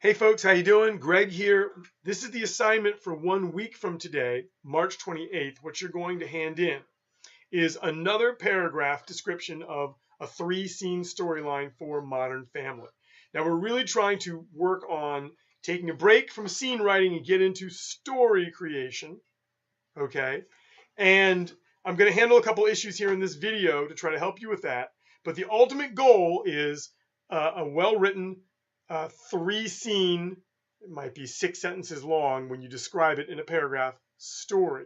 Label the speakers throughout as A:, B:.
A: Hey folks, how you doing? Greg here. This is the assignment for 1 week from today, March 28th. What you're going to hand in is another paragraph description of a 3-scene storyline for Modern Family. Now we're really trying to work on taking a break from scene writing and get into story creation, okay? And I'm going to handle a couple issues here in this video to try to help you with that. But the ultimate goal is a well-written 3-scene, it might be 6 sentences long when you describe it in a paragraph, story.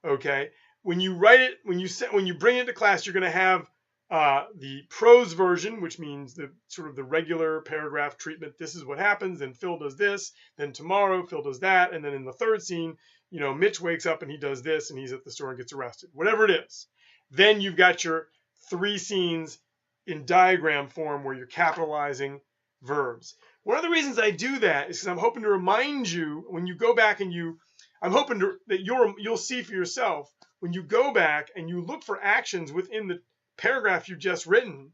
A: Okay, when you write it, when you bring it to class, you're going to have the prose version, which means the sort of the regular paragraph treatment. This is what happens, then Phil does this, then tomorrow Phil does that, and then in the third scene, you know, Mitch wakes up and he does this, and he's at the store and gets arrested. Whatever it is, then you've got your 3 scenes in diagram form where you're capitalizing verbs. One of the reasons I do that is because I'm hoping to remind you when you go back and I'm hoping that you'll see for yourself when you go back and you look for actions within the paragraph you've just written,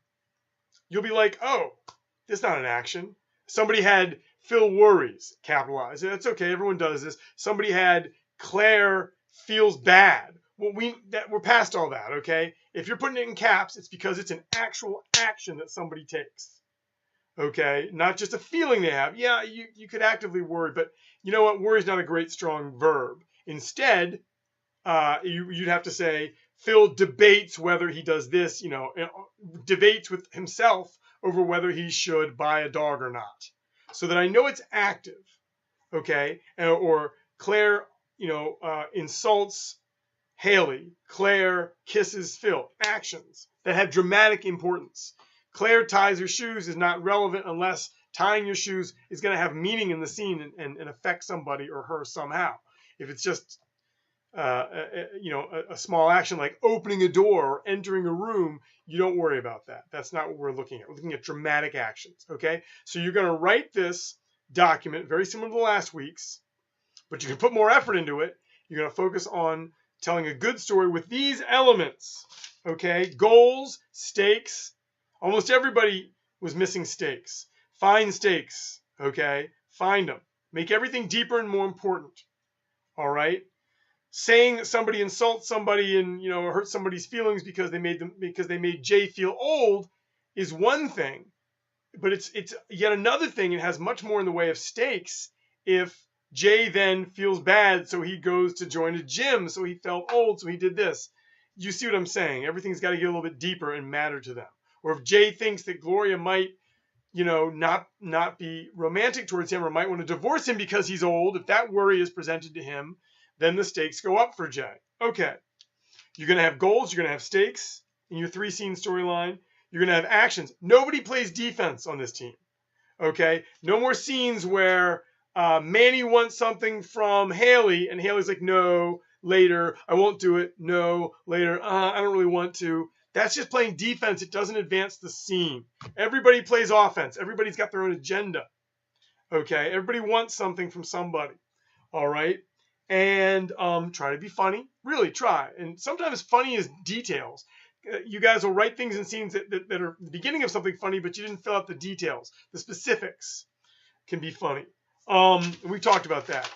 A: you'll be like, oh, that's not an action. Somebody had Phil worries, capitalized. That's okay, everyone does this. Somebody had Claire feels bad. Well, we're past all that, okay? If you're putting it in caps, it's because it's an actual action that somebody takes. Okay, not just a feeling they have. Yeah, you could actively worry, but you know what? Worry is not a great strong verb. Instead, you'd have to say Phil debates whether he does this. You know, debates with himself over whether he should buy a dog or not, so that I know it's active. Okay, or Claire, you know, insults Haley. Claire kisses Phil. Actions that have dramatic importance. Claire ties her shoes is not relevant unless tying your shoes is going to have meaning in the scene and affect somebody or her somehow. If it's just, you know, a small action like opening a door or entering a room, you don't worry about that. That's not what we're looking at. We're looking at dramatic actions, okay? So you're going to write this document very similar to last week's, but you can put more effort into it. You're going to focus on telling a good story with these elements, okay? Goals, stakes. Almost everybody was missing stakes. Find stakes, okay? Find them. Make everything deeper and more important, all right? Saying that somebody insults somebody and, you know, hurt somebody's feelings because they made Jay feel old is one thing, but it's yet another thing. It has much more in the way of stakes if Jay then feels bad, so he goes to join a gym, so he felt old, so he did this. You see what I'm saying? Everything's got to get a little bit deeper and matter to them. Or if Jay thinks that Gloria might, you know, not be romantic towards him or might want to divorce him because he's old, if that worry is presented to him, then the stakes go up for Jay. Okay. You're going to have goals. You're going to have stakes in your 3-scene storyline. You're going to have actions. Nobody plays defense on this team. Okay. No more scenes where Manny wants something from Haley and Haley's like, no, later. I won't do it. No, later. I don't really want to. That's just playing defense. It doesn't advance the scene. Everybody plays offense. Everybody's got their own agenda. Okay? Everybody wants something from somebody. All right? And try to be funny. Really try. And sometimes funny is details. You guys will write things in scenes that are the beginning of something funny, but you didn't fill out the details. The specifics can be funny. We talked about that.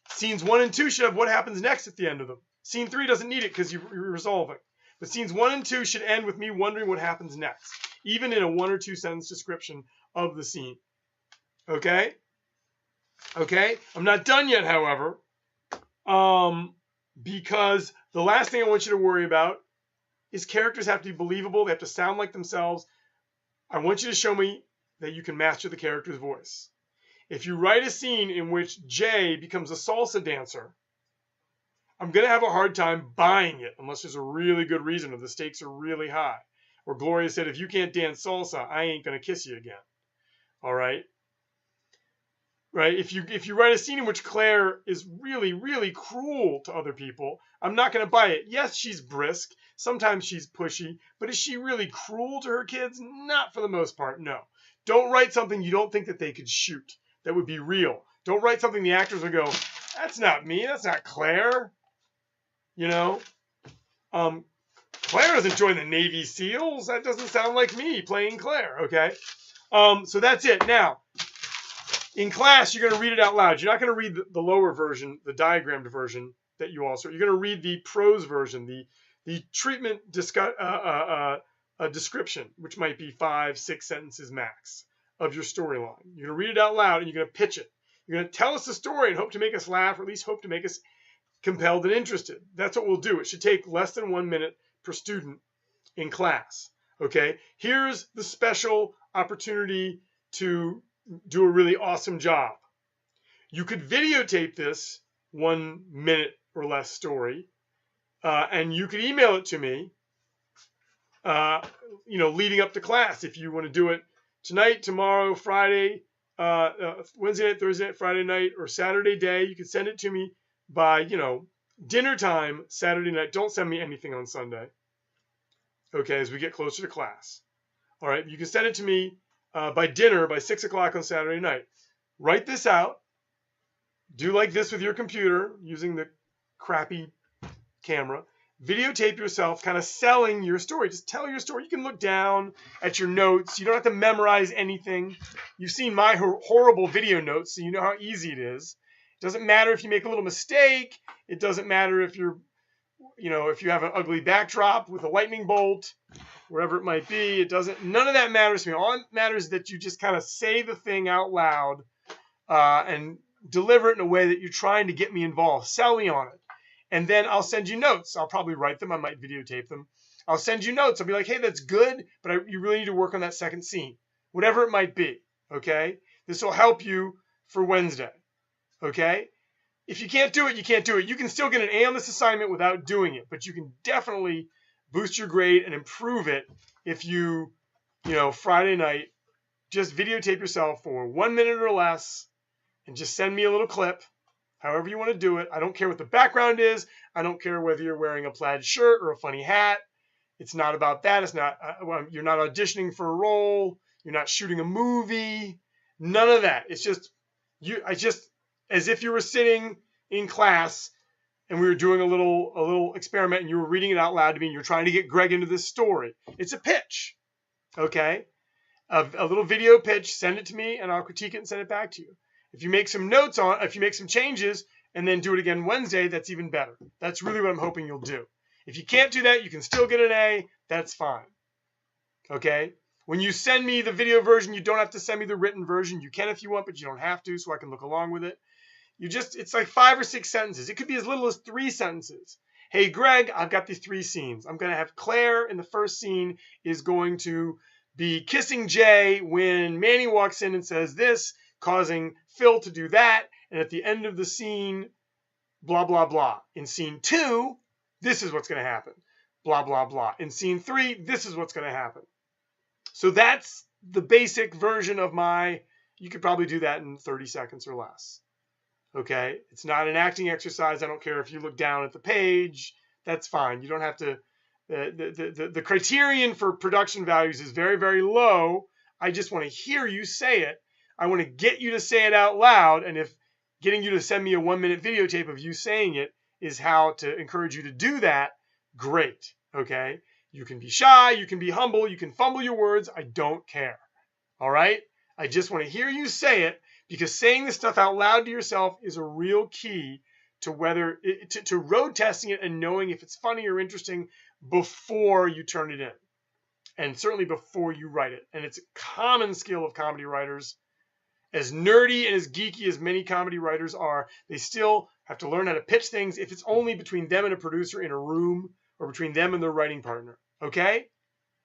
A: Scenes 1 and 2 should have what happens next at the end of them. Scene 3 doesn't need it because you're resolving. But scenes 1 and 2 should end with me wondering what happens next, even in a 1 or 2 sentence description of the scene. Okay? Okay? I'm not done yet, however, because the last thing I want you to worry about is characters have to be believable. They have to sound like themselves. I want you to show me that you can master the character's voice. If you write a scene in which Jay becomes a salsa dancer, I'm going to have a hard time buying it unless there's a really good reason or the stakes are really high. Or Gloria said, if you can't dance salsa, I ain't going to kiss you again. All right? Right? If you write a scene in which Claire is really, really cruel to other people, I'm not going to buy it. Yes, she's brisk. Sometimes she's pushy. But is she really cruel to her kids? Not for the most part, no. Don't write something you don't think that they could shoot. That would be real. Don't write something the actors would go, that's not me. That's not Claire. You know, Claire doesn't join the Navy SEALs. That doesn't sound like me playing Claire, okay? So that's it. Now, In class, you're going to read it out loud. You're not going to read the lower version, the diagrammed version that you also. You're going to read the prose version, the treatment description, which might be 5-6 sentences max of your storyline. You're going to read it out loud and you're going to pitch it. You're going to tell us the story and hope to make us laugh, or at least hope to make us compelled and interested. That's what we'll do. It should take less than 1 minute per student in class. Okay, here's the special opportunity to do a really awesome job. You could videotape this 1 minute or less story, and you could email it to me, leading up to class. If you want to do it tonight, tomorrow, Friday, Wednesday night, Thursday night, Friday night, or Saturday day, you can send it to me by, dinner time Saturday night. Don't send me anything on Sunday. Okay, as we get closer to class. All right, you can send it to me by dinner, by 6 o'clock on Saturday night. Write this out. Do like this with your computer using the crappy camera. Videotape yourself kind of selling your story. Just tell your story. You can look down at your notes. You don't have to memorize anything. You've seen my horrible video notes, so you know how easy it is. It doesn't matter if you make a little mistake. It doesn't matter if you're if you have an ugly backdrop with a lightning bolt, wherever it might be, none of that matters to me. All that matters is that you just kind of say the thing out loud and deliver it in a way that you're trying to get me involved. Sell me on it. And then I'll send you notes. I'll probably write them. I might videotape them. I'll send you notes. I'll be like, hey, that's good, but you really need to work on that second scene. Whatever it might be, okay? This will help you for Wednesday, okay? If you can't do it, you can't do it. You can still get an A on this assignment without doing it, but you can definitely boost your grade and improve it if you, Friday night, just videotape yourself for 1 minute or less and just send me a little clip, however you want to do it. I don't care what the background is. I don't care whether you're wearing a plaid shirt or a funny hat. It's not about that. It's not. You're not auditioning for a role. You're not shooting a movie. None of that. It's just as if you were sitting in class and we were doing a little experiment and you were reading it out loud to me and you're trying to get Greg into this story. It's a pitch, okay? A little video pitch. Send it to me and I'll critique it and send it back to you. If you make some notes if you make some changes and then do it again Wednesday, that's even better. That's really what I'm hoping you'll do. If you can't do that, you can still get an A. That's fine, okay? When you send me the video version, you don't have to send me the written version. You can if you want, but you don't have to, so I can look along with it. It's like 5 or 6 sentences. It could be as little as 3 sentences. Hey, Greg, I've got these 3 scenes. I'm going to have Claire in the first scene is going to be kissing Jay when Manny walks in and says this, causing Phil to do that. And at the end of the scene, blah, blah, blah. In scene 2, this is what's going to happen. Blah, blah, blah. In scene 3, this is what's going to happen. So that's the basic version of you could probably do that in 30 seconds or less. Okay, it's not an acting exercise. I don't care if you look down at the page. That's fine. You don't have to. The criterion for production values is very, very low. I just want to hear you say it. I want to get you to say it out loud. And if getting you to send me a 1 minute videotape of you saying it is how to encourage you to do that, great. Okay, you can be shy. You can be humble. You can fumble your words. I don't care. All right. I just want to hear you say it. Because saying this stuff out loud to yourself is a real key to to road testing it and knowing if it's funny or interesting before you turn it in. And certainly before you write it. And it's a common skill of comedy writers. As nerdy and as geeky as many comedy writers are, they still have to learn how to pitch things if it's only between them and a producer in a room or between them and their writing partner. Okay?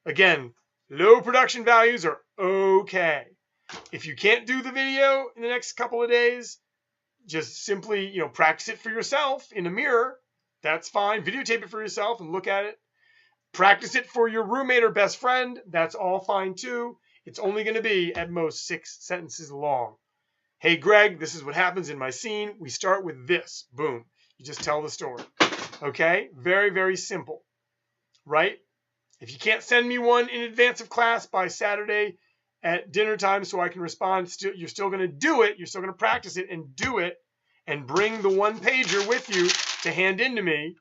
A: Again, low production values are okay. If you can't do the video in the next couple of days, just simply, practice it for yourself in a mirror. That's fine. Videotape it for yourself and look at it. Practice it for your roommate or best friend. That's all fine too. It's only going to be at most 6 sentences long. Hey, Greg, this is what happens in my scene. We start with this. Boom. You just tell the story. Okay? Very, very simple. Right? If you can't send me one in advance of class by Saturday at dinner time so I can respond, you're still going to do it. You're still going to practice it and do it and bring the 1-pager with you to hand in to me.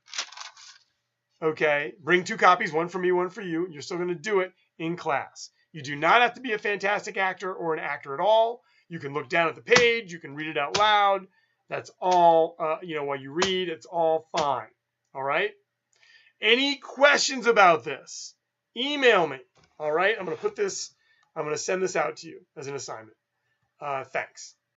A: Okay? Bring 2 copies, one for me, one for you. You're still going to do it in class. You do not have to be a fantastic actor or an actor at all. You can look down at the page. You can read it out loud. That's all, while you read, it's all fine. All right. Any questions about this? Email me. All right. I'm going to send this out to you as an assignment. Thanks.